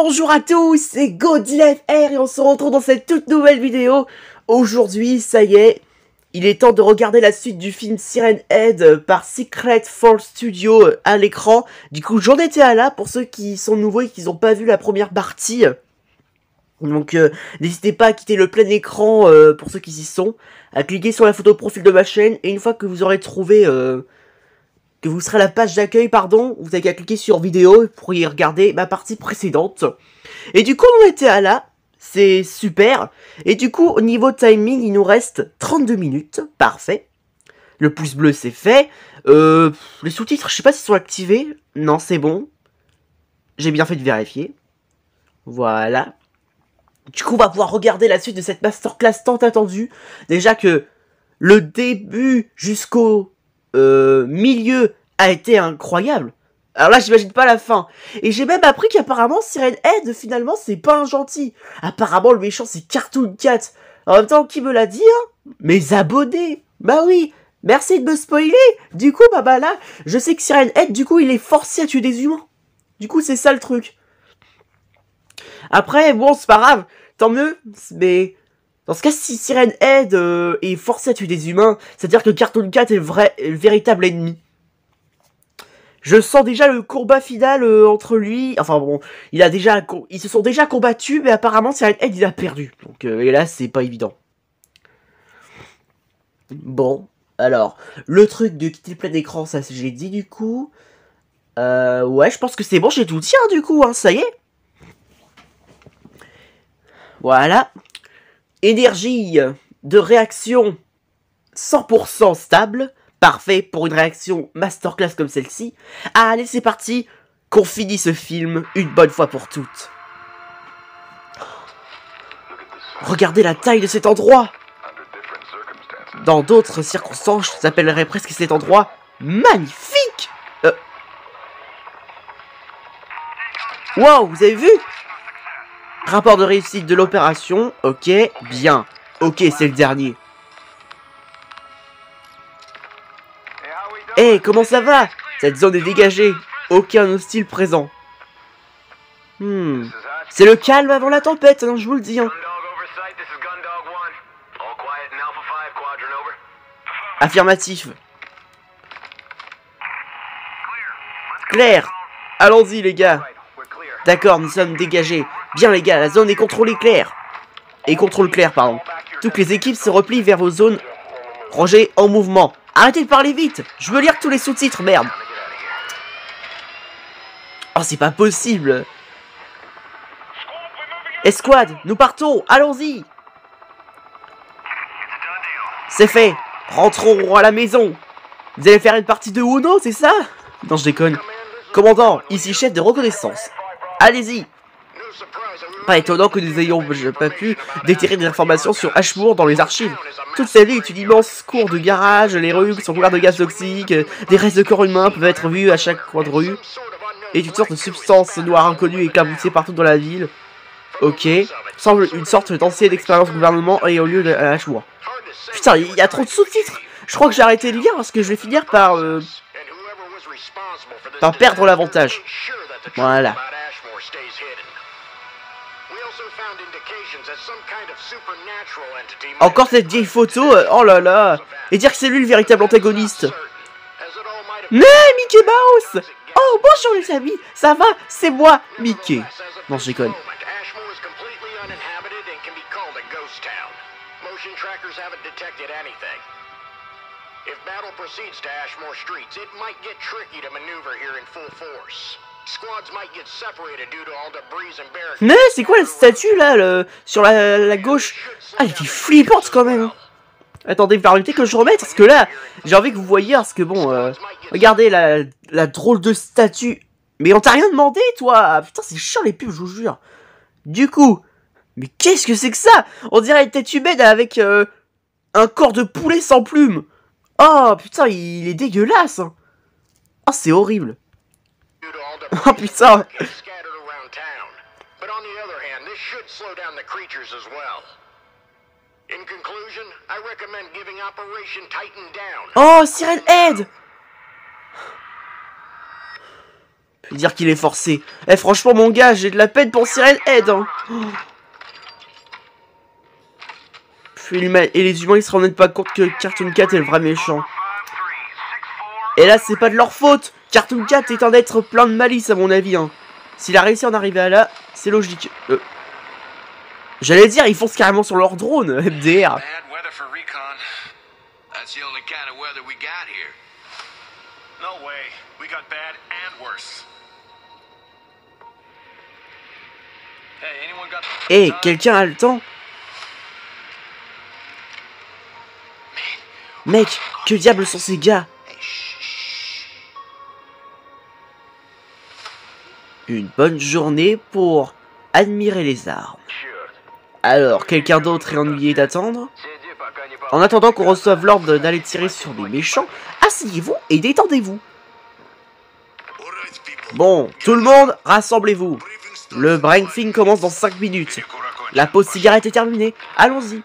Bonjour à tous, c'est GoDLFR et on se retrouve dans cette toute nouvelle vidéo. Aujourd'hui, ça y est, il est temps de regarder la suite du film Siren Head par Secret Fall Studio à l'écran. Du coup, j'en étais à là pour ceux qui sont nouveaux et qui n'ont pas vu la première partie. Donc, n'hésitez pas à quitter le plein écran pour ceux qui y sont, à cliquer sur la photo de profil de ma chaîne et une fois que vous aurez trouvé... que vous serez à la page d'accueil, pardon, vous avez qu'à cliquer sur vidéo pour y regarder ma partie précédente. Et du coup, on était à là, c'est super. Et du coup, au niveau timing, il nous reste 32 minutes, parfait. Le pouce bleu, c'est fait. Les sous-titres, je sais pas s'ils sont activés. Non, c'est bon. J'ai bien fait de vérifier. Voilà. Du coup, on va pouvoir regarder la suite de cette masterclass tant attendue. Déjà que le début jusqu'au... milieu a été incroyable. Alors là, j'imagine pas la fin. Et j'ai même appris qu'apparemment, Siren Head, finalement, c'est pas un gentil. Apparemment, le méchant, c'est Cartoon Cat. En même temps, qui me l'a dit, hein? Mes abonnés. Bah oui. Merci de me spoiler. Du coup, bah là, je sais que Siren Head, du coup, il est forcé à tuer des humains. Du coup, c'est ça le truc. Après, bon, c'est pas grave. Tant mieux. Mais... dans ce cas, si Siren Head est forcé à tuer des humains, c'est-à-dire que Cartoon Cat est le véritable ennemi. Je sens déjà le combat final entre lui... Enfin bon, ils se sont déjà combattus, mais apparemment Siren Head, il a perdu. Donc, et là, c'est pas évident. Bon, alors, le truc de quitter le plein écran, ça, j'ai dit du coup. Ouais, je pense que c'est bon, j'ai tout dit, hein, du coup, hein, ça y est. Voilà. Énergie de réaction 100% stable, parfait pour une réaction masterclass comme celle-ci. Allez, c'est parti, qu'on finisse ce film une bonne fois pour toutes. Regardez la taille de cet endroit. Dans d'autres circonstances, j'appellerais presque cet endroit magnifique. Wow, vous avez vu? Rapport de réussite de l'opération, ok, bien. Ok, c'est le dernier. Hey, comment ça va? Cette zone est dégagée. Aucun hostile présent. C'est le calme avant la tempête, hein, je vous le dis. Hein. Affirmatif. Claire. Allons-y, les gars. D'accord, nous sommes dégagés. Bien, les gars, la zone est contrôlée, Claire. Et contrôle Claire, pardon. Toutes les équipes se replient vers vos zones. Rangées en mouvement. Arrêtez de parler vite. Je veux lire tous les sous-titres, merde. Oh, c'est pas possible. Escouade, nous partons. Allons-y. C'est fait. Rentrons à la maison. Vous allez faire une partie de Uno, c'est ça? Non, je déconne. Commandant, ici chef de reconnaissance. Allez-y. Pas étonnant que nous n'ayons pas pu déterrer des informations sur Ashmore dans les archives. Toute cette ville est une immense cour de garage, les rues sont couvertes de gaz toxiques, des restes de corps humains peuvent être vus à chaque coin de rue, et une sorte de substance noire inconnue éclaboussée partout dans la ville. Ok, semble une sorte d'ancienne expérience gouvernement et au lieu de Ashmore. Putain, il y a trop de sous-titres. Je crois que j'ai arrêté de lire parce que je vais finir par perdre l'avantage. Voilà. Encore cette vieille photo, oh là là. Et dire que c'est lui le véritable antagoniste. Mais Mickey Mouse. Oh bonjour les amis, ça va? C'est moi, Mickey. Non, je déconne. Mais c'est quoi la statue là, sur la gauche? Ah, elle était flippante quand même. Attendez, il va arrêter que je remette parce que là, j'ai envie que vous voyiez parce que bon, regardez la drôle de statue. Mais on t'a rien demandé, toi? Putain, c'est chiant les pubs, je vous jure. Du coup, mais qu'est-ce que c'est que ça? On dirait une tête humaine avec un corps de poulet sans plumes. Oh putain, il est dégueulasse. Oh, c'est horrible. Oh putain. Oh, Siren Head. Je veux dire qu'il est forcé. Eh, franchement, mon gars, j'ai de la peine pour Siren Head, hein. Puis, et les humains, ils se rendent pas compte que Cartoon Cat est le vrai méchant. Et là, c'est pas de leur faute. Cartoon Cat est un être plein de malice, à mon avis, hein. S'il a réussi à en arriver à là, c'est logique. J'allais dire, ils foncent carrément sur leur drone, MDR. Eh, quelqu'un a le temps? Mec, que diable sont ces gars? Une bonne journée pour admirer les armes. Alors, quelqu'un d'autre est ennuyé d'attendre? En attendant qu'on reçoive l'ordre d'aller tirer sur les méchants, asseyez-vous et détendez-vous. Bon, tout le monde, rassemblez-vous. Le briefing commence dans 5 minutes. La pause cigarette est terminée. Allons-y.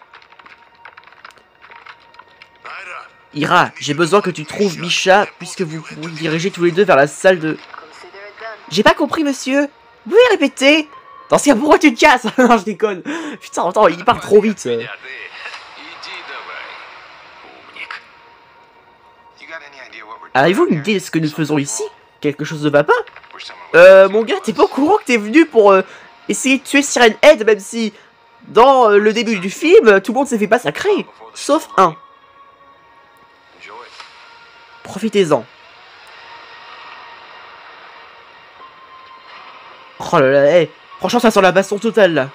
Ira, j'ai besoin que tu trouves Misha, puisque vous vous dirigez tous les deux vers la salle de... J'ai pas compris, monsieur. Vous pouvez répéter? Dans ce cas, pourquoi tu te casses? Non, je déconne. Putain, attends, il parle trop vite. Avez-vous une idée de ce que nous faisons ici? Quelque chose ne va pas? Mon gars, t'es pas au courant que t'es venu pour essayer de tuer Siren Head, même si dans le début du film, tout le monde s'est fait massacrer. Sauf un. Profitez-en. Oh là là, hey. Franchement, ça sent la baston totale, là.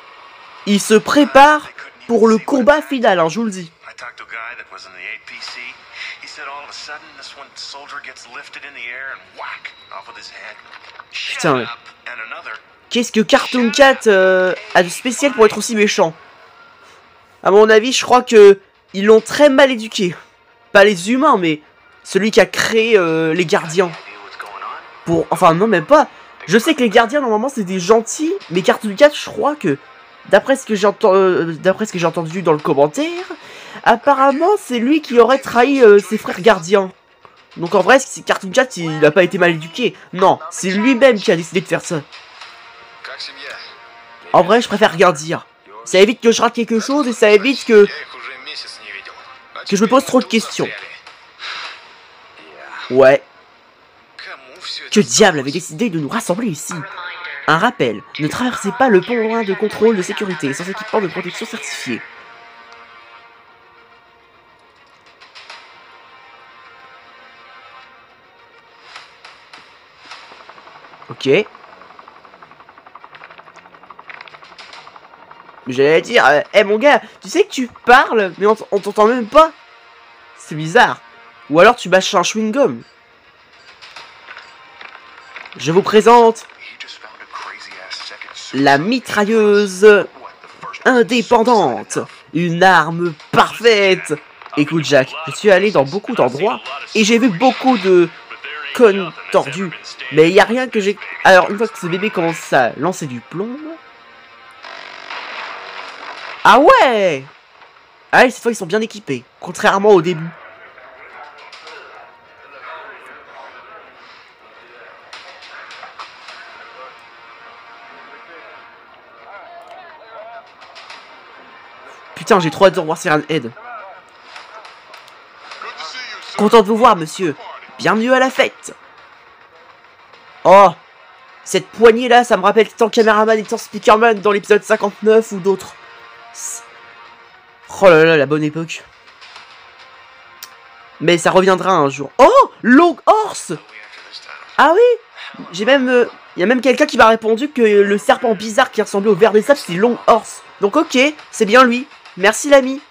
Il se prépare pour le combat final, hein, je vous le dis. Putain, qu'est-ce que Cartoon Cat a de spécial pour être aussi méchant? À mon avis, je crois que ils l'ont très mal éduqué. Pas les humains, mais celui qui a créé les gardiens. Enfin, non, même pas. Je sais que les gardiens, normalement, c'est des gentils, mais Cartoon Cat, je crois que, d'après ce que j'ai entendu dans le commentaire, apparemment, c'est lui qui aurait trahi ses frères gardiens. Donc en vrai, Cartoon Cat, il n'a pas été mal éduqué. Non, c'est lui-même qui a décidé de faire ça. En vrai, je préfère rien dire. Ça évite que je rate quelque chose et ça évite que je me pose trop de questions. Ouais. Que diable avait décidé de nous rassembler ici? Un rappel, ne traversez pas le pont de contrôle de sécurité sans équipement de protection certifié. Ok. J'allais dire, hey, mon gars, tu sais que tu parles, mais on t'entend même pas. C'est bizarre. Ou alors tu bâches un chewing-gum. Je vous présente la mitrailleuse indépendante. Une arme parfaite. Écoute Jack, je suis allé dans beaucoup d'endroits et j'ai vu beaucoup de connes tordus. Mais il n'y a rien que j'ai... Alors, une fois que ce bébé commence à lancer du plomb... Ah ouais! Ah, cette fois ils sont bien équipés, contrairement au début. Putain, j'ai trop hâte de revoir Siren Head. Content de vous voir, monsieur. Bienvenue à la fête. Oh, cette poignée-là, ça me rappelle tant Caméraman et tant Speakerman dans l'épisode 59 ou d'autres. Oh là là, la bonne époque. Mais ça reviendra un jour. Oh, Long Horse. Ah oui, j'ai même... y a même quelqu'un qui m'a répondu que le serpent bizarre qui ressemblait au ver des sables, c'est Long Horse. Donc ok, c'est bien lui. Merci l'ami.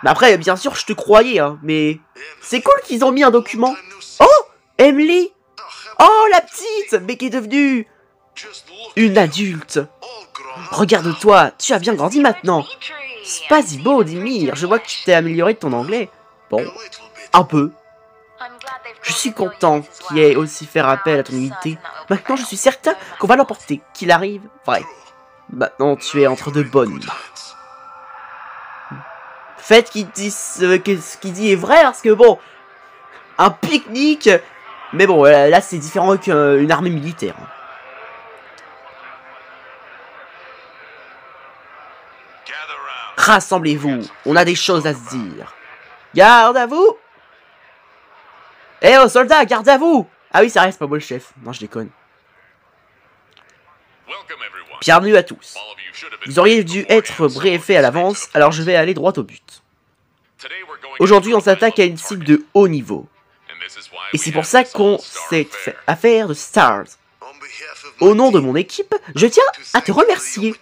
Mais après, bien sûr, je te croyais, hein, mais... C'est cool qu'ils ont mis un document. Oh, Emily. Oh, la petite, mais qui est devenue... une adulte. Regarde-toi, tu as bien grandi maintenant. Spasibo, Dimir, je vois que tu t'es amélioré de ton anglais. Bon, un peu. Je suis content qu'il ait aussi fait appel à ton unité. Maintenant, je suis certain qu'on va l'emporter, qu'il arrive. Vrai. Maintenant, tu es entre de bonnes mains. Faites qu'il dise ce qu'il dit est vrai, parce que bon, un pique-nique Mais bon, là c'est différent qu'une armée militaire. Rassemblez-vous, on a des choses à se dire. Garde à vous! Eh oh, soldats, garde à vous! Ah oui, ça reste pas moi le chef. Non, je déconne. Bienvenue à tous. Vous auriez dû être briefés à l'avance, alors je vais aller droit au but. Aujourd'hui, on s'attaque à une cible de haut niveau. Et c'est pour ça qu'on s'est fait affaire de Stars. Au nom de mon équipe, je tiens à te remercier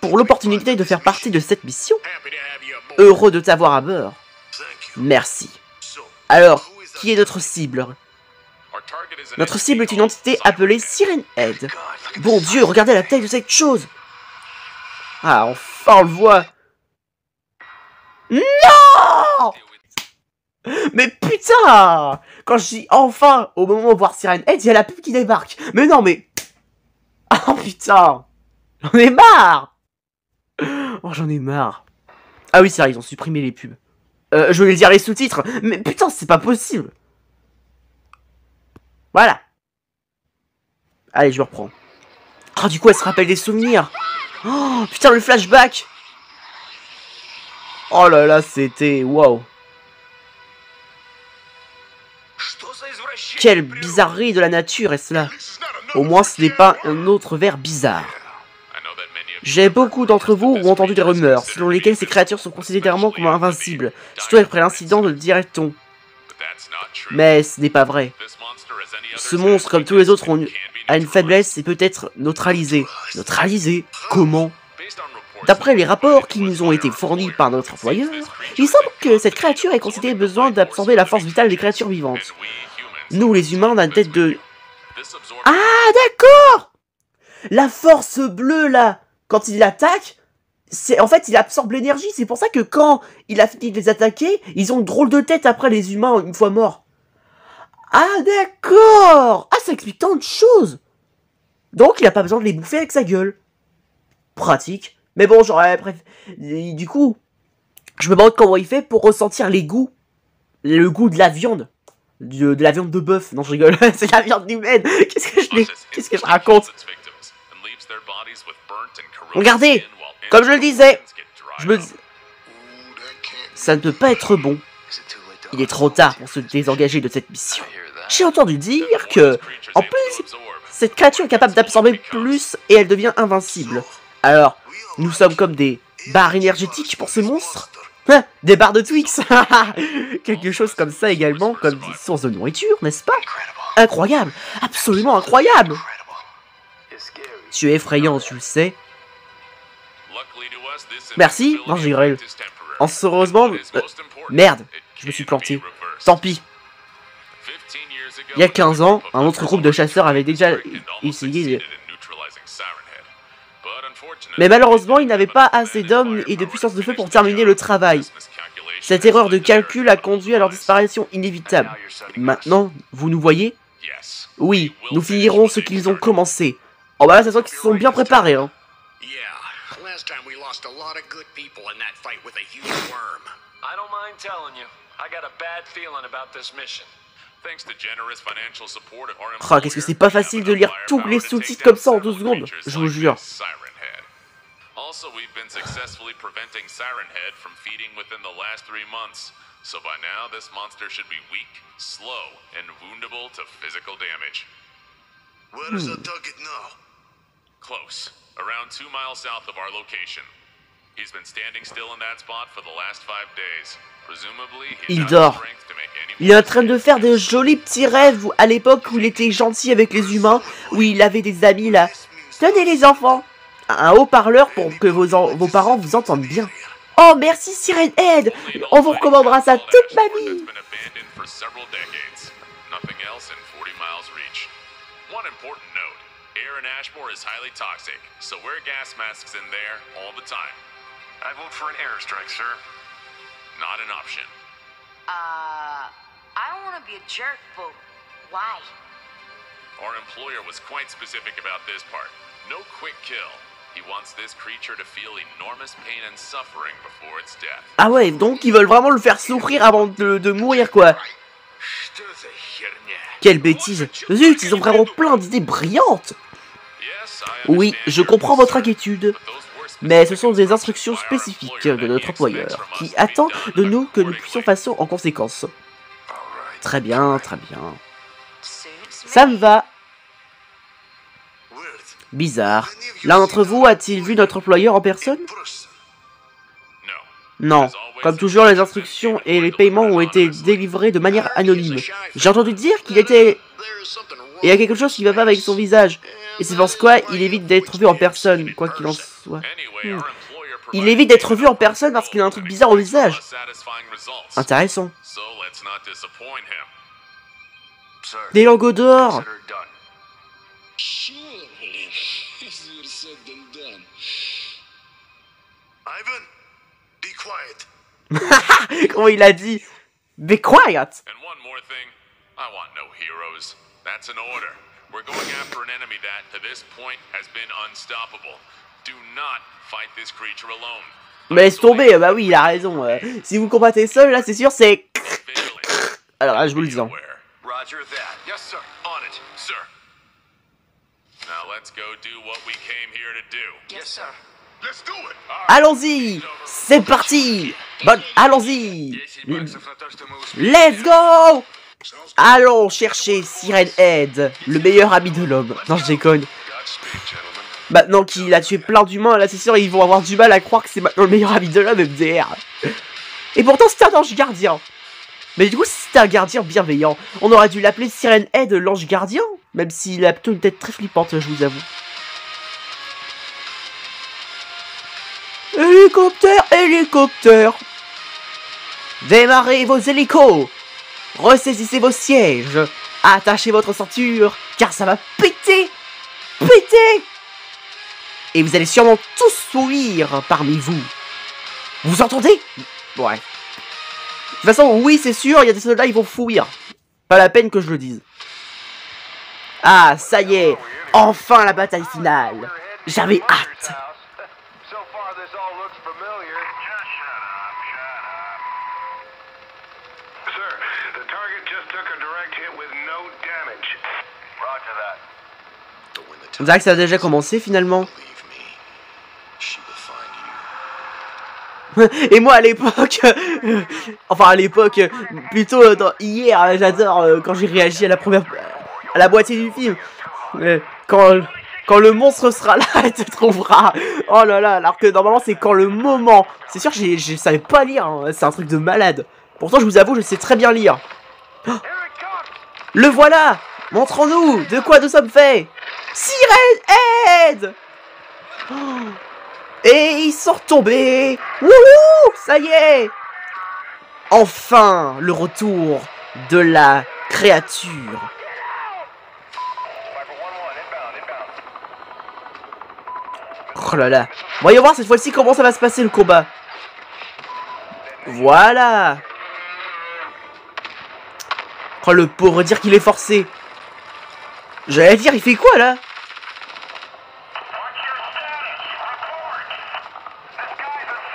pour l'opportunité de faire partie de cette mission. Heureux de t'avoir à bord. Merci. Alors, qui est notre cible? Notre cible est une entité appelée Siren Head. Bon Dieu, regardez la taille de cette chose. Ah, enfin on le voit. Non! Mais putain! Quand je dis enfin, au moment de voir Siren Head, il y a la pub qui débarque. Mais non, mais... Oh putain! J'en ai marre! Oh, j'en ai marre. Ah oui, c'est vrai, ils ont supprimé les pubs. Je voulais dire les sous-titres, mais putain, c'est pas possible. Voilà. Allez, je me reprends. Oh, du coup, elle se rappelle des souvenirs. Oh, putain, le flashback. Oh là là, c'était... Waouh. Quelle bizarrerie de la nature est cela. Au moins, ce n'est pas un autre vers bizarre. J'ai beaucoup d'entre vous ont entendu des rumeurs, selon lesquelles ces créatures sont considérées comme invincibles, surtout après l'incident de Directon. Mais ce n'est pas vrai. Ce monstre, comme tous les autres, a une faiblesse et peut être neutralisé. Neutralisé? Comment? D'après les rapports qui nous ont été fournis par notre employeur, il semble que cette créature ait considéré besoin d'absorber la force vitale des créatures vivantes. Nous, les humains, on a une tête de... Ah, d'accord! La force bleue, là, quand il attaque, en fait, il absorbe l'énergie. C'est pour ça que quand il a fini de les attaquer, ils ont une drôle de tête après les humains, une fois morts. Ah, d'accord! Ah, ça explique tant de choses! Donc, il n'a pas besoin de les bouffer avec sa gueule. Pratique. Mais bon, j'aurais préféré... Du coup, je me demande comment il fait pour ressentir les goûts. Le goût de la viande. De la viande de bœuf. Non, je rigole. C'est la viande humaine. Qu'est-ce que je raconte? Regardez! Comme je le disais, ça ne peut pas être bon. Il est trop tard pour se désengager de cette mission. J'ai entendu dire que, en plus, cette créature est capable d'absorber plus et elle devient invincible. Alors, nous sommes comme des barres énergétiques pour ce monstre? Hein, des barres de Twix. Quelque chose comme ça également, comme des sources de nourriture, n'est-ce pas? Incroyable, absolument incroyable. Tu es effrayant, tu le sais. Merci. Non, j'ai rigolé. Heureusement... merde, je me suis planté. Tant pis. Il y a 15 ans, un autre groupe de chasseurs avait déjà essayé de... Mais malheureusement, ils n'avaient pas assez d'hommes et de puissance de feu pour terminer le travail. Cette erreur de calcul a conduit à leur disparition inévitable. Maintenant, vous nous voyez? Oui, nous finirons ce qu'ils ont commencé. Oh bah là, ça sent qu'ils se sont bien préparés, hein. Oh, qu'est-ce que c'est pas facile de lire tous les sous-titres comme ça en 2 secondes, je vous jure. Also, we've been successfully preventing Siren Head from feeding within the last 3 months. So by now, this monster should be weak, slow, and woundable to physical damage. Where is the target now? Close. Around 2 miles south of our location. He's been standing still in that spot for the last 5 days. Presumably, he's il dort. Il est en train de faire de jolis petits rêves à l'époque où il était gentil avec les humains, où il avait des amis là. Tenez les enfants! Un haut-parleur pour que vos parents vous entendent bien. Oh, merci Siren Head! On vous recommandera ça toute ma vie! I don't want to be a jerk, but why? Our employer was quite specific about this part. No quick kill. He wants this creature to feel enormous pain and suffering before its death. Ah ouais, donc ils veulent vraiment le faire souffrir avant de mourir, quoi. Quelle bêtise! Zut, ils ont vraiment plein d'idées brillantes! Oui, je comprends votre inquiétude, mais ce sont des instructions spécifiques de notre employeur, qui attend de nous que nous puissions faire en conséquence. Très bien, très bien. Ça me va. Bizarre. L'un d'entre vous a-t-il vu notre employeur en personne? Non. Comme toujours, les instructions et les paiements ont été délivrés de manière anonyme. J'ai entendu dire qu'il était... Il y a quelque chose qui va pas avec son visage. Et c'est parce quoi il évite d'être vu en personne, quoi qu'il en soit. Il évite d'être vu en personne parce qu'il a un truc bizarre au visage. Intéressant. Des lingots d'or. Ivan, be quiet. Comment il a dit? Be quiet. And one more thing, I want no heroes. That's an order. We're going after an enemy that, to this point, has been unstoppable. Do not fight this creature alone. Mais laisse tomber, bah oui, il a raison. Si vous combattez seul, là, c'est sûr, c'est... Alors là, je vous le dis. Roger that. Yes, sir. On it, sir. Now let's go do what we came here to do. Yes, sir. Let's do it. Allons-y. C'est parti. Bon, allons-y. Let's go. Allons chercher Siren Head, le meilleur ami de l'homme. Non, je déconne. Maintenant qu'il a tué plein d'humains, là c'est sûr ils vont avoir du mal à croire que c'est maintenant le meilleur ami de l'homme MDR. Et pourtant c'était un ange gardien. Mais du coup c'était un gardien bienveillant. On aurait dû l'appeler Siren Head l'ange gardien. Même s'il a plutôt une tête très flippante, je vous avoue. Hélicoptère, hélicoptère. Démarrez vos hélicos. Ressaisissez vos sièges. Attachez votre ceinture, car ça va péter. Péter. Et vous allez sûrement tous fuir parmi vous. Vous entendez? Ouais. De toute façon, oui, c'est sûr, il y a des soldats, ils vont fuir. Pas la peine que je le dise. Ah, ça y est. Enfin la bataille finale. J'avais hâte. On dirait que ça a déjà commencé finalement. Et moi à l'époque, enfin à l'époque, plutôt hier, j'adore quand j'ai réagi à la moitié du film. Quand le monstre sera là, tu trouveras. Oh là là, alors que normalement c'est quand le moment. C'est sûr que je savais pas lire, hein. C'est un truc de malade. Pourtant je vous avoue, je sais très bien lire. Oh, le voilà. Montrons-nous de quoi nous sommes faits. Siren Head. Oh. Et ils sont retombés. Wouhou, ça y est. Enfin, le retour de la créature. Oh là là. Voyons voir cette fois-ci comment ça va se passer le combat. Voilà. Oh le pauvre, dire qu'il est forcé. J'allais dire, il fait quoi là?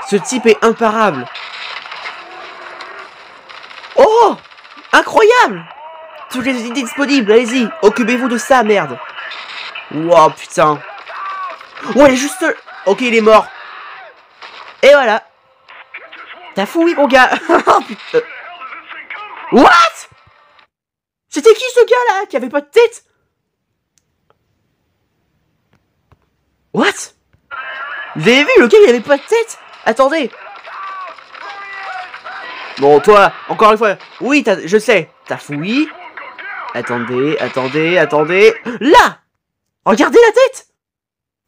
Ce type est imparable. Oh, incroyable. Toutes les idées disponibles, allez-y. Occupez-vous de ça, merde. Wow, putain. Ouais, il est juste... Ok, il est mort. Et voilà. T'as fouillé, mon gars. Putain. What? C'était qui ce gars-là qui avait pas de tête? What? Vous avez vu, le gars, il avait pas de tête? Attendez. Bon, toi, encore une fois. Oui, je sais. T'as fouillé. Attendez, attendez, attendez. Là! Regardez la tête!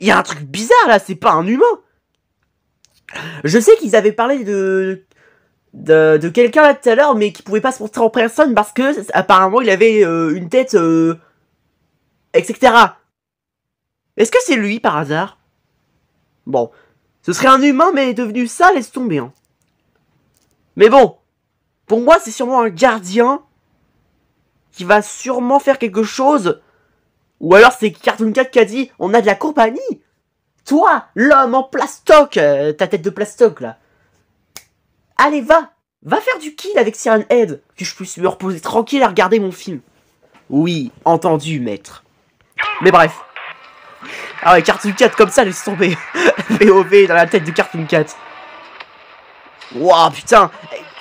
Il y a un truc bizarre, là. C'est pas un humain. Je sais qu'ils avaient parlé de quelqu'un, là, tout à l'heure, mais qui pouvait pas se montrer en personne parce que, apparemment, il avait une tête, etc. Est-ce que c'est lui, par hasard? Bon. Ce serait un humain, mais devenu ça, laisse tomber. Hein. Mais bon, pour moi, c'est sûrement un gardien qui va sûrement faire quelque chose. Ou alors c'est Cartoon Cat qui a dit, on a de la compagnie. Toi, l'homme en plastoc, ta tête de plastoc, là. Allez, va. Va faire du kill avec Siren Head, que je puisse me reposer tranquille à regarder mon film. Oui, entendu, maître. Mais bref. Ah ouais, Cartoon Cat comme ça, laisse tomber. POV dans la tête de Cartoon Cat. Wouah, putain.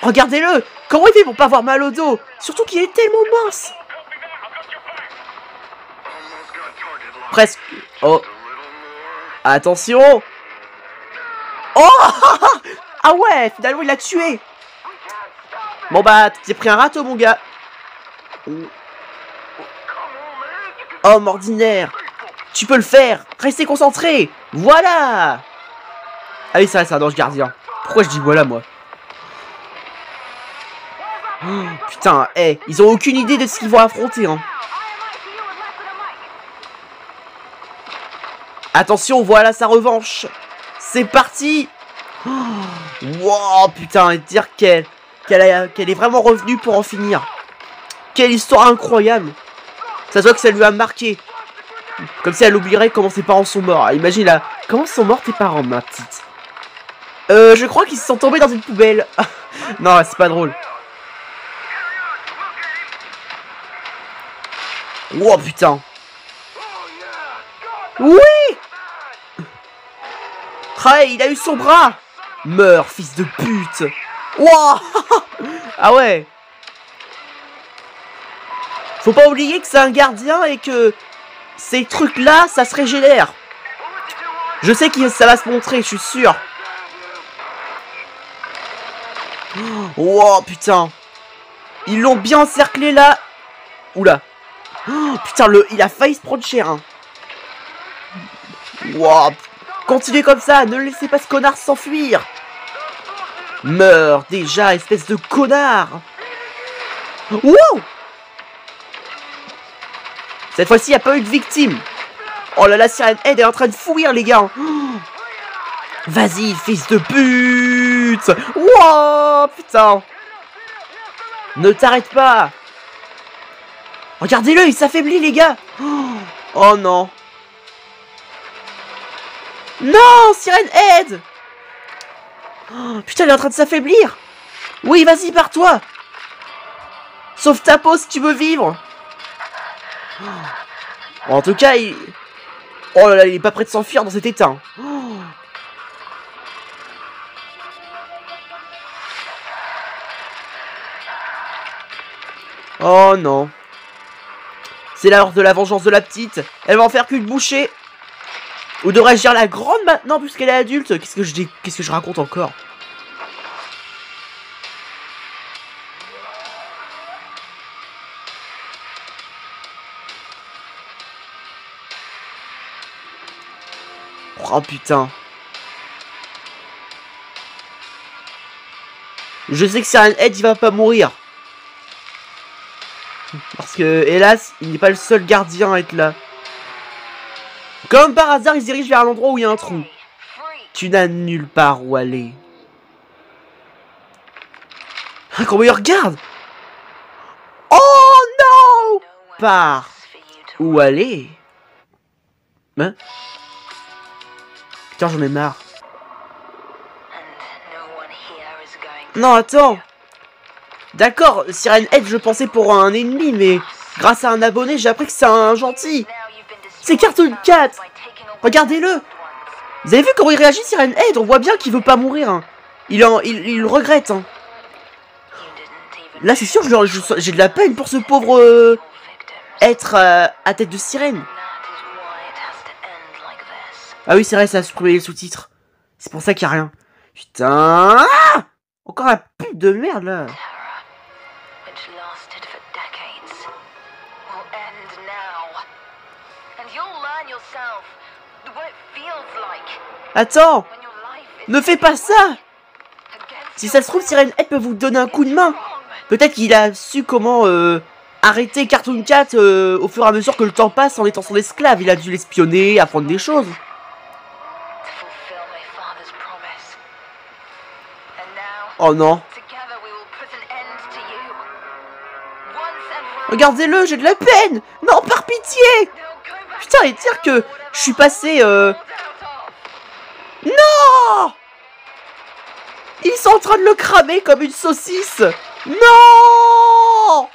Regardez-le. Comment il fait pour pas avoir mal au dos? Surtout qu'il est tellement mince. Presque. Oh. Attention. Oh. Ah ouais, finalement il l'a tué. Bon bah, t'es pris un râteau, mon gars. Homme ordinaire. Tu peux le faire. Restez concentré. Voilà. Ah oui, c'est un ange gardien. Pourquoi je dis voilà, moi? Oh, putain, hey, ils ont aucune idée de ce qu'ils vont affronter, hein. Attention, voilà sa revanche. C'est parti. Oh, wow, putain, dire qu'elle est vraiment revenue pour en finir. Quelle histoire incroyable. Ça se voit que ça lui a marqué. Comme si elle oublierait comment ses parents sont morts. Imagine là, comment sont morts tes parents, ma petite? Je crois qu'ils se sont tombés dans une poubelle. Non, c'est pas drôle. Wow, putain. Oui. Hey, il a eu son bras. Meurs, fils de pute. Wow. Ah ouais. Faut pas oublier que c'est un gardien et que ces trucs-là, ça se régénère. Je sais que ça va se montrer, je suis sûr. Oh, putain. Ils l'ont bien encerclé là. Oula. Oh, putain, il a failli se prendre cher. Hein. Wow. Continuez comme ça, ne laissez pas ce connard s'enfuir. Meurs déjà, espèce de connard. Wow. Cette fois-ci, il n'y a pas eu de victime. Oh là là, Siren Head est en train de fouiller, les gars. Oh. Vas-y, fils de pute. Wow, putain. Ne t'arrête pas. Regardez-le, il s'affaiblit, les gars. Oh non. Non, Siren Head. Oh, putain, il est en train de s'affaiblir. Oui, vas-y, pars-toi. Sauve ta peau si tu veux vivre. En tout cas, il... Oh là là, il est pas prêt de s'enfuir dans cet état. Oh non. C'est l'heure de la vengeance de la petite. Elle va en faire qu'une bouchée. Ou devrais-je dire la grande maintenant puisqu'elle est adulte? Qu'est-ce que je raconte encore? Oh putain. Je sais que Siren Head il va pas mourir. Parce que hélas, il n'est pas le seul gardien à être là. Comme par hasard, il se dirige vers l'endroit où il y a un trou. Tu n'as nulle part où aller. Ah, comment il regarde? Oh non! Par où aller? Hein? Putain, j'en ai marre. Non, attends. D'accord, Siren Head, je pensais pour un ennemi, mais grâce à un abonné, j'ai appris que c'est un gentil. C'est Cartoon Cat. Regardez-le. Vous avez vu comment il réagit, Siren Head? On voit bien qu'il veut pas mourir. Hein. Il le regrette. Hein. Là, c'est sûr, j'ai de la peine pour ce pauvre être à tête de sirène. Ah oui, c'est vrai, ça a supprimé les sous-titres. C'est pour ça qu'il n'y a rien. Putain. Ah, encore un pute de merde, là. Attends. Ne fais pas ça. Si ça se trouve, Siren Head peut vous donner un coup de main. Peut-être qu'il a su comment arrêter Cartoon Cat au fur et à mesure que le temps passe en étant son esclave. Il a dû l'espionner, apprendre des choses. Oh non. Regardez-le, j'ai de la peine. Non, par pitié. Putain, et dire que je suis passé... Non. Ils sont en train de le cramer comme une saucisse. Non!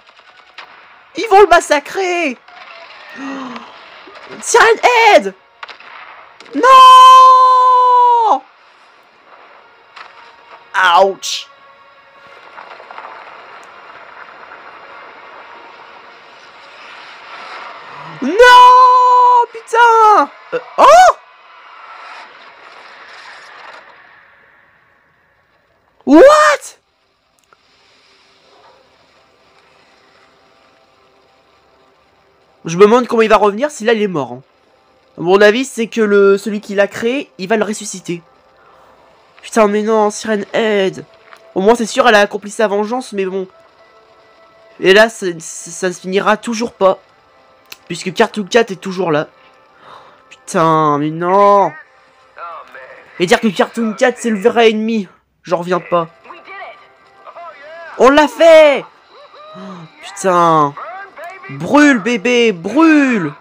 Ils vont le massacrer. Siren Head! Non! Ouch! Non! Putain! Oh! What? Je me demande comment il va revenir si là il est mort. Hein. À mon avis, c'est que celui qui l'a créé, il va le ressusciter. Putain, mais non, Siren Head. Au moins, c'est sûr, elle a accompli sa vengeance, mais bon. Et là, ça se finira toujours pas. Puisque Cartoon Cat est toujours là. Putain, mais non. Et dire que Cartoon Cat, c'est le vrai ennemi. J'en reviens pas. On l'a fait. Oh, putain. Brûle, bébé, brûle.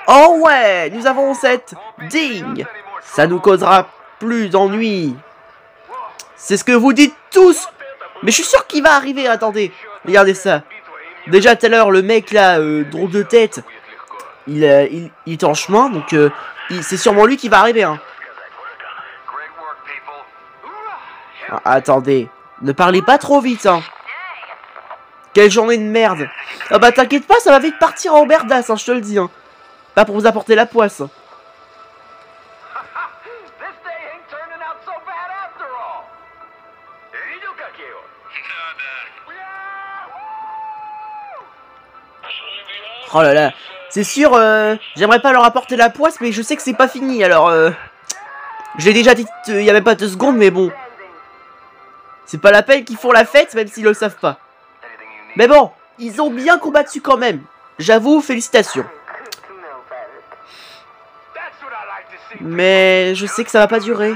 Oh ouais, nous avons cette ding. Ça nous causera plus d'ennuis. C'est ce que vous dites tous. Mais je suis sûr qu'il va arriver, attendez. Regardez ça. Déjà tout à l'heure, le mec là, drôle de tête, il est en chemin, donc c'est sûrement lui qui va arriver. Hein. Ah, attendez, ne parlez pas trop vite. Hein. Quelle journée de merde. Ah bah t'inquiète pas, ça va vite partir en merdasse, hein, je te le dis. Hein. Pas pour vous apporter la poisse. Oh là là, c'est sûr, j'aimerais pas leur apporter la poisse, mais je sais que c'est pas fini, alors je l'ai déjà dit il y a même pas 2 secondes, mais bon. C'est pas la peine qu'ils font la fête, même s'ils le savent pas. Mais bon, ils ont bien combattu quand même. J'avoue, félicitations. Mais je sais que ça va pas durer.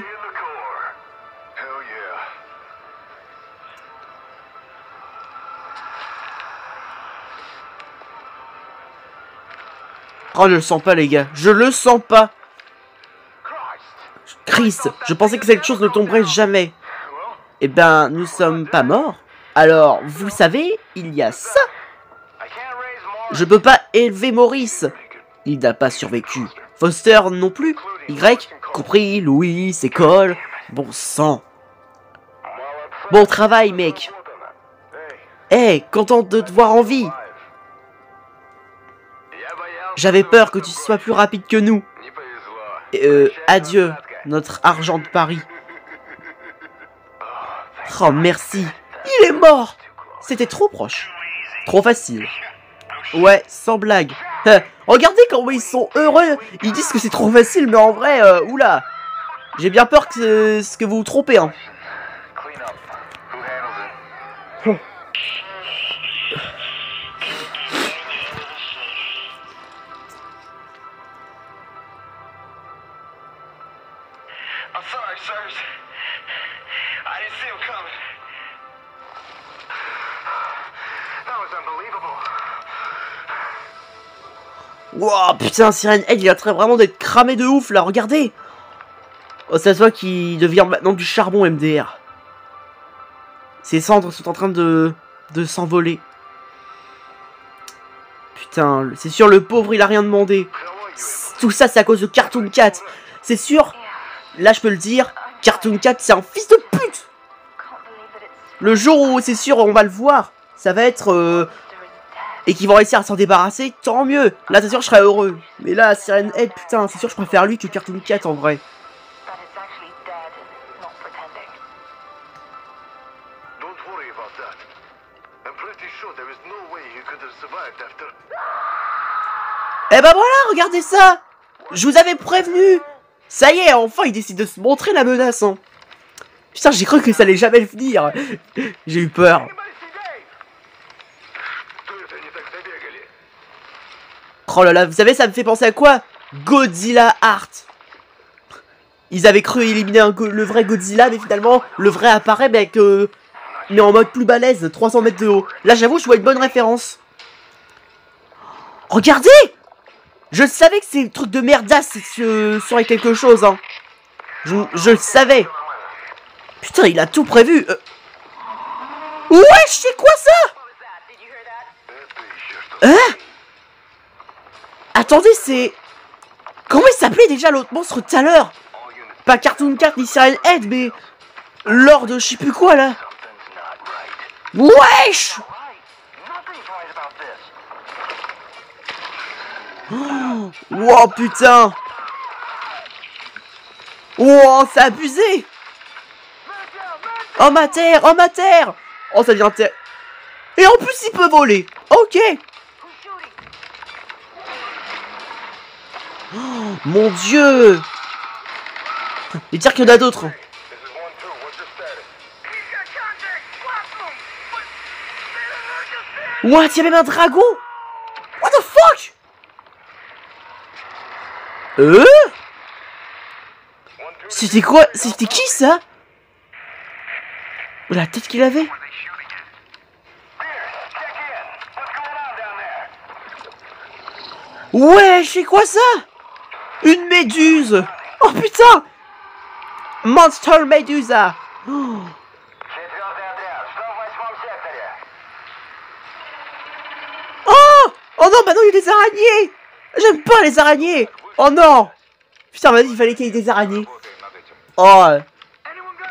Oh, je le sens pas, les gars. Je le sens pas. Christ, je pensais que cette chose ne tomberait jamais. Eh ben, nous sommes pas morts. Alors, vous savez, il y a ça. Je peux pas élever Maurice. Il n'a pas survécu. Foster non plus. Y, compris, Louis, école. Bon sang. Bon travail, mec. Hey, content de te voir en vie. J'avais peur que tu sois plus rapide que nous. Adieu, notre argent de Paris. Oh, merci. Il est mort. C'était trop proche. Trop facile. Ouais, sans blague. Regardez comment ils sont heureux. Ils disent que c'est trop facile, mais en vrai, oula. J'ai bien peur que vous vous trompez, hein. Wow, putain, Siren Head, il a très vraiment d'être cramé de ouf, là, regardez. Oh, ça se voit qu'il devient maintenant du charbon MDR. Ses cendres sont en train de s'envoler. Putain, c'est sûr, le pauvre, il a rien demandé. Tout ça, c'est à cause de Cartoon Cat. C'est sûr, là, je peux le dire, Cartoon Cat, c'est un fils de pute. Le jour où, c'est sûr, on va le voir, ça va être... et qu'ils vont réussir à s'en débarrasser, tant mieux. Là, c'est sûr, je serais heureux. Mais là, Siren Head, putain, c'est sûr, je préfère lui que Cartoon Cat, en vrai. Eh ben voilà, regardez ça. Je vous avais prévenu. Ça y est, enfin, il décide de se montrer la menace. Hein. Putain, j'ai cru que ça allait jamais le finir. J'ai eu peur. Oh là là, vous savez, ça me fait penser à quoi? Godzilla Art. Ils avaient cru éliminer le vrai Godzilla, mais finalement, le vrai apparaît, mais avec, mais en mode plus balèze, 300 mètres de haut. Là, j'avoue, je vois une bonne référence. Regardez! Je savais que ces trucs de merdasse seraient quelque chose, hein. Je le savais. Putain, il a tout prévu. Wesh, c'est quoi ça? Hein? Attendez, c'est... Comment il s'appelait déjà l'autre monstre tout à l'heure? Pas Cartoon Cat ni Siren Head, mais... Lord je sais plus quoi, là. Wesh! Oh, wow, putain! Wow, c'est abusé! Oh ma terre! Oh ma terre! Oh, ça devient terre. Et en plus, il peut voler! Ok! Oh, mon dieu! Et dire qu'il y en a d'autres. What? Il y a même un dragon? What the fuck? C'était quoi? C'était qui ça? La tête qu'il avait? Ouais, c'est quoi ça? Une méduse! Oh putain! Monster Medusa! Oh, oh non, bah non, il y a des araignées! J'aime pas les araignées! Oh non! Putain, vas-y, il fallait qu'il y ait des araignées. Oh,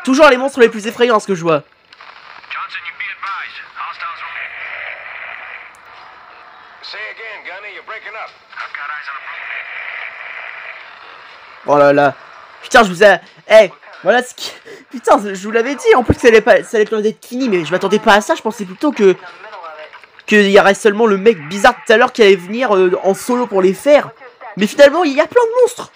toujours les monstres les plus effrayants, ce que je vois. Oh là là. Putain, je vous ai... Eh, voilà ce qui... Putain, je vous l'avais dit, en plus ça allait plus être fini, mais je m'attendais pas à ça, je pensais plutôt que... Qu'il y aurait seulement le mec bizarre tout à l'heure qui allait venir en solo pour les faire. Mais finalement, il y a plein de monstres.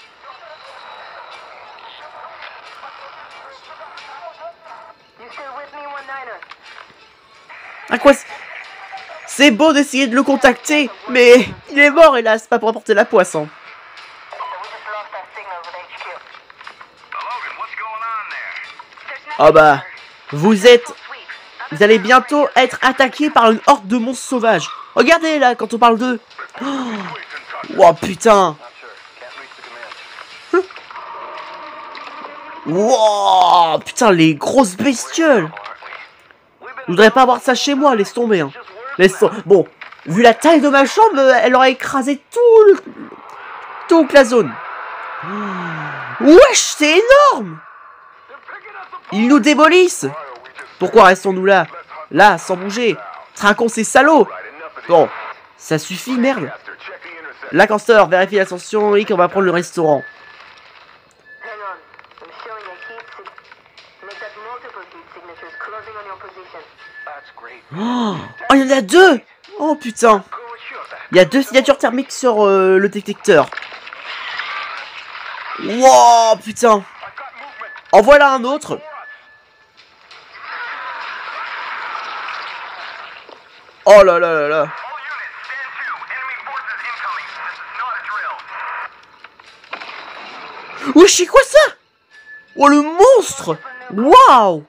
À quoi c'est beau d'essayer de le contacter, mais il est mort hélas, pas pour apporter la poisson. Oh bah, vous allez bientôt être attaqué par une horde de monstres sauvages. Regardez là, quand on parle d'eux. Oh putain. Wow, putain, les grosses bestioles. Je voudrais pas avoir ça chez moi, laisse tomber. Hein. Bon, vu la taille de ma chambre, elle aurait écrasé toute la zone. Wesh, c'est énorme. Ils nous démolissent. Pourquoi restons-nous là? Là, sans bouger. Trinquons ces salauds. Bon, ça suffit, merde. La Cancer, vérifie l'ascension et qu'on va prendre le restaurant. Oh, il y en a deux. Oh putain. Il y a deux signatures thermiques sur le détecteur. Wow, putain. En voilà un autre. Oh là là là là. Wesh, c'est quoi ça? Oh, le monstre. Waouh.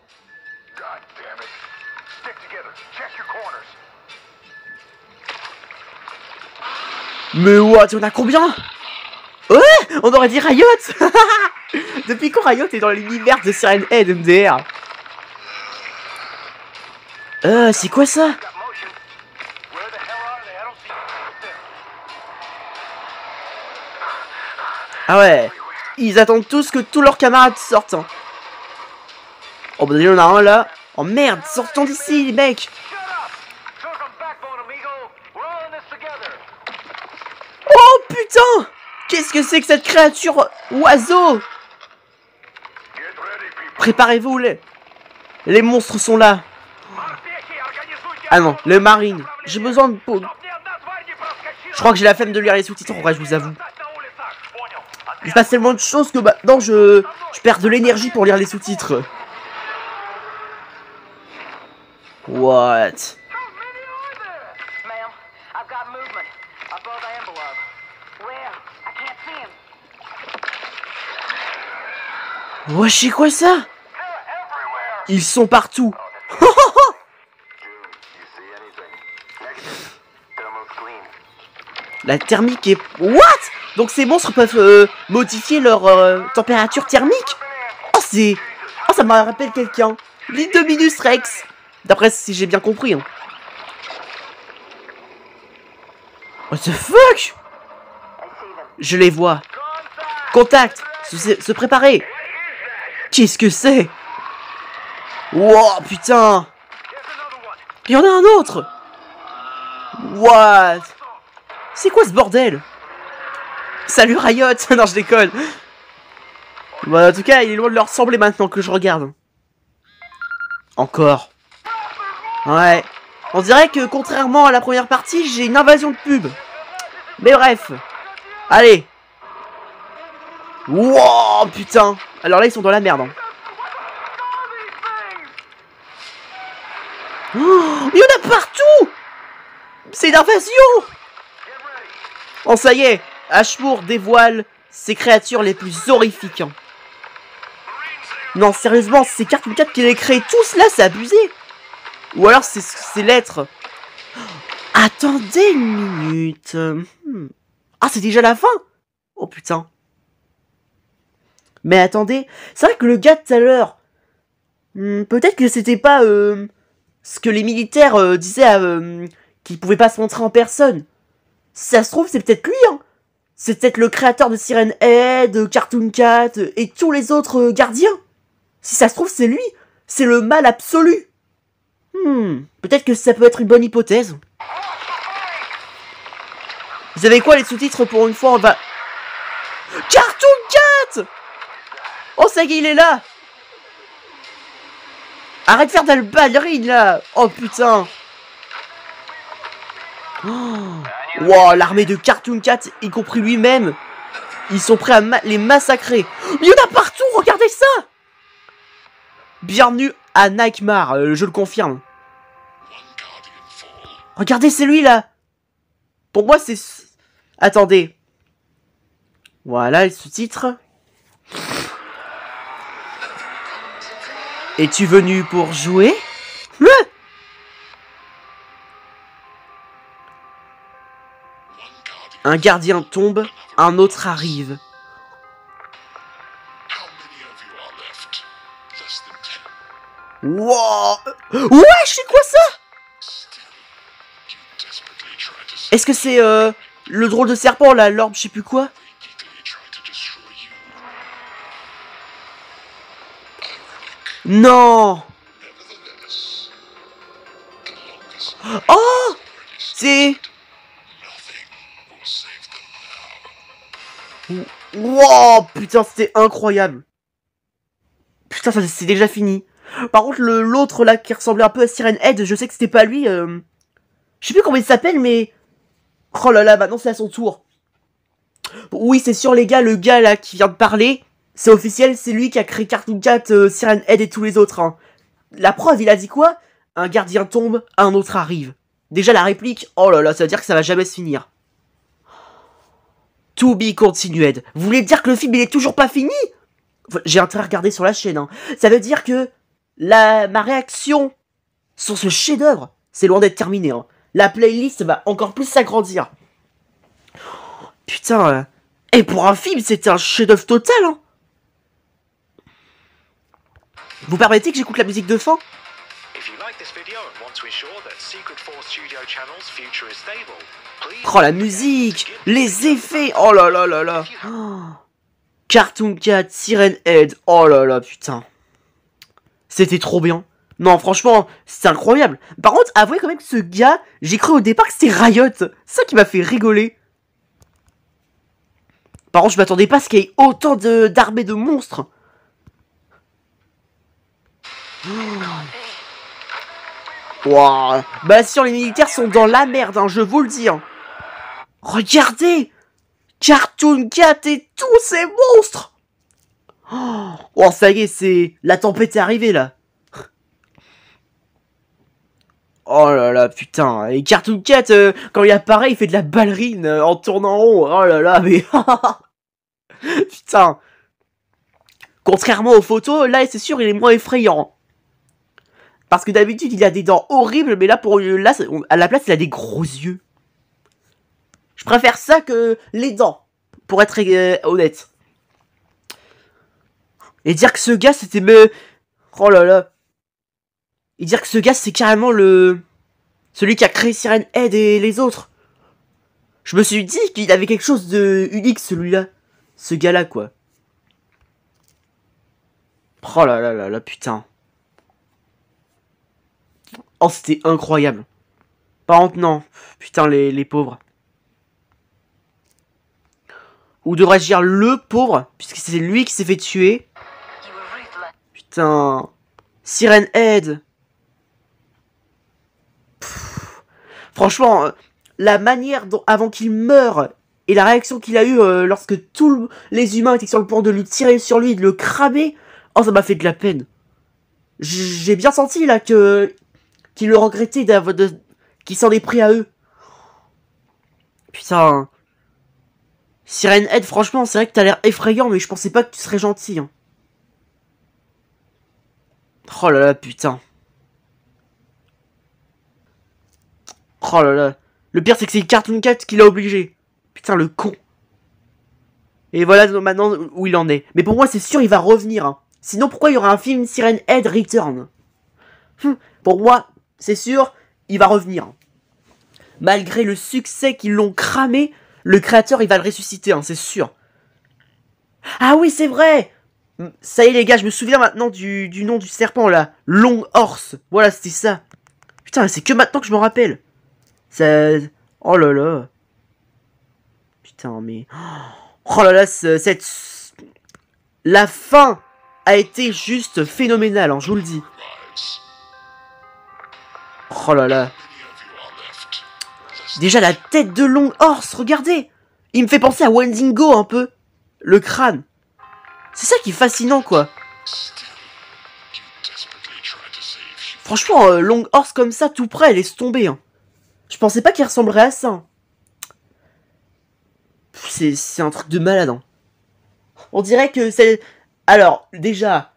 Mais what, on a combien? Ouais, on aurait dit Riot. Depuis quand Riot est dans l'univers de Siren Head MDR? C'est quoi ça? Ah ouais, ils attendent tous que tous leurs camarades sortent. Hein. Oh bah il y en a un là. Oh merde, sortons d'ici les mecs. Oh putain! Qu'est-ce que c'est que cette créature oiseau? Préparez-vous, les monstres sont là. Ah non, les marines. J'ai besoin de... Je crois que j'ai la flemme de lire les sous-titres, en vrai, je vous avoue. Il se passe tellement de choses que maintenant je perds de l'énergie pour lire les sous-titres. What? Wesh, c'est quoi ça? Ils sont partout. La thermique est... What? Donc ces monstres peuvent modifier leur température thermique? Oh, c'est... Oh, ça me rappelle quelqu'un. L'Indominus Rex. D'après si j'ai bien compris. Hein. What the fuck? Je les vois. Contact. Se préparer. Qu'est-ce que c'est? Wow, putain. Il y en a un autre. What? C'est quoi ce bordel? Salut Riot. Non, je déconne. Bon, en tout cas, il est loin de leur ressembler maintenant que je regarde. Encore. Ouais. On dirait que, contrairement à la première partie, j'ai une invasion de pub. Mais bref. Allez. Wow, putain. Alors là, ils sont dans la merde. Hein. Oh, il y en a partout. C'est une invasion. Oh, ça y est. Ashmore dévoile ses créatures les plus horrifiques. Hein. Non, sérieusement, c'est Cartoon Cat qui les crée tous là, c'est abusé. Ou alors c'est l'être. Attendez une minute. Ah, c'est déjà la fin. Oh putain. Mais attendez, c'est vrai que le gars de tout à l'heure, peut-être que c'était pas ce que les militaires disaient qu'il pouvait pas se montrer en personne. Si ça se trouve, c'est peut-être lui, hein. C'est peut-être le créateur de Siren Head, Cartoon Cat et tous les autres gardiens. Si ça se trouve, c'est lui. C'est le mal absolu. Peut-être que ça peut être une bonne hypothèse. Vous savez quoi, les sous-titres, pour une fois, on va... Cartoon Cat! Oh, ça y est, il est là! Arrête de faire de la ballerine, là! Oh, putain! Wow, l'armée de Cartoon Cat, y compris lui-même, ils sont prêts à les massacrer. Il y en a partout, regardez ça! Bienvenue à Nightmare, je le confirme. Regardez, c'est lui, là! Pour moi, c'est... Attendez. Voilà, le sous-titre. Es-tu venu pour jouer? Un gardien tombe, un autre arrive. Wow! Ouais, c'est quoi ça? Est-ce que c'est le drôle de serpent là, l'orbe, je sais plus quoi? Non! Oh! C'est... Wow, putain, c'était incroyable. Putain, ça c'est déjà fini. Par contre, l'autre là qui ressemblait un peu à Siren Head, je sais que c'était pas lui. Je sais plus comment il s'appelle, mais... Oh là là, maintenant c'est à son tour. Oui, c'est sûr les gars, le gars là qui vient de parler, c'est officiel, c'est lui qui a créé Cartoon Cat, Siren Head et tous les autres. Hein. La preuve, il a dit quoi? Un gardien tombe, un autre arrive. Déjà la réplique, oh là là, ça veut dire que ça va jamais se finir. To be continued. Vous voulez dire que le film il est toujours pas fini? J'ai intérêt à regarder sur la chaîne. Hein. Ça veut dire que ma réaction sur ce chef-d'œuvre, c'est loin d'être terminé. Hein. La playlist va encore plus s'agrandir. Putain. Et pour un film, c'était un chef-d'œuvre total. Hein. Vous permettez que j'écoute la musique de fin? Oh, la musique, les effets, oh là là là là. Oh. Cartoon Cat, Siren Head, oh là là, putain. C'était trop bien. Non, franchement, c'est incroyable. Par contre, avouez quand même que ce gars, j'ai cru au départ que c'était Riot. C'est ça qui m'a fait rigoler. Par contre, je m'attendais pas à ce qu'il y ait autant d'armées de monstres. Wow. Bah si, les militaires sont dans la merde, hein, je vous le dis. Hein. Regardez, Cartoon Cat et tous ces monstres. Oh, ça y est, c'est... La tempête est arrivée, là. Oh là là, putain. Et Cartoon Cat, quand il apparaît, il fait de la ballerine en tournant en rond. Oh là là, mais... Putain. Contrairement aux photos, là, c'est sûr, il est moins effrayant. Parce que d'habitude, il a des dents horribles, mais là, à la place, il a des gros yeux. Je préfère ça que les dents, pour être honnête. Et dire que ce gars, c'était... Oh là là. Et dire que ce gars, c'est carrément celui qui a créé Siren Head et les autres. Je me suis dit qu'il avait quelque chose de unique, celui-là. Ce gars-là, quoi. Oh là là là là, putain. Oh, c'était incroyable. Par contre, non. Putain, les pauvres. Ou devrais-je dire le pauvre, puisque c'est lui qui s'est fait tuer. Putain. Siren Head. Franchement, la manière dont, avant qu'il meure, et la réaction qu'il a eue lorsque tous les humains étaient sur le point de lui tirer sur lui, de le cramer, oh, ça m'a fait de la peine. J'ai bien senti, là, qu'il le regrettait qu'il s'en est pris à eux. Putain. Siren Head, franchement, c'est vrai que t'as l'air effrayant, mais je pensais pas que tu serais gentil. Hein. Oh là là, putain. Oh là là. Le pire, c'est que c'est Cartoon Cat qui l'a obligé. Putain, le con. Et voilà maintenant où il en est. Mais pour moi, c'est sûr, il va revenir. Hein. Sinon, pourquoi il y aura un film Siren Head Return? Pour moi, c'est sûr, il va revenir. Malgré le succès qu'ils l'ont cramé, le créateur, il va le ressusciter, hein, c'est sûr. Ah oui, c'est vrai. Ça y est, les gars, je me souviens maintenant du nom du serpent, là. Long Horse. Voilà, c'était ça. Putain, c'est que maintenant que je me rappelle. Ça... Oh là là. Putain, mais... Oh là là, la fin a été juste phénoménale, hein, je vous le dis. Oh là là. Déjà, la tête de Long Horse, regardez. Il me fait penser à Wendigo, un peu. Le crâne. C'est ça qui est fascinant, quoi. Franchement, Long Horse comme ça, tout près, laisse tomber. Hein. Je pensais pas qu'il ressemblerait à ça. Hein. C'est un truc de malade. Hein. On dirait que c'est... Alors, déjà,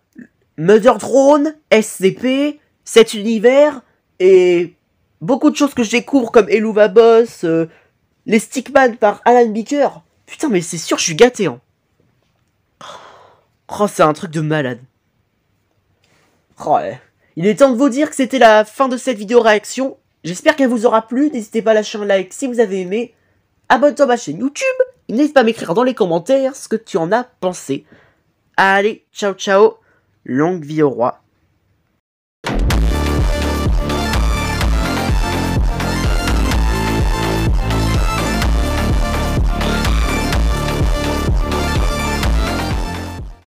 Mother Drone, SCP, cet univers, et beaucoup de choses que je découvre comme Eluva Boss, les Stickman par Alan Beaker. Putain, mais c'est sûr, je suis gâté. Hein. Oh, c'est un truc de malade. Oh, ouais. Il est temps de vous dire que c'était la fin de cette vidéo réaction. J'espère qu'elle vous aura plu. N'hésitez pas à lâcher un like si vous avez aimé. Abonne-toi à ma chaîne YouTube. N'hésite pas à m'écrire dans les commentaires ce que tu en as pensé. Allez, ciao ciao. Longue vie au roi.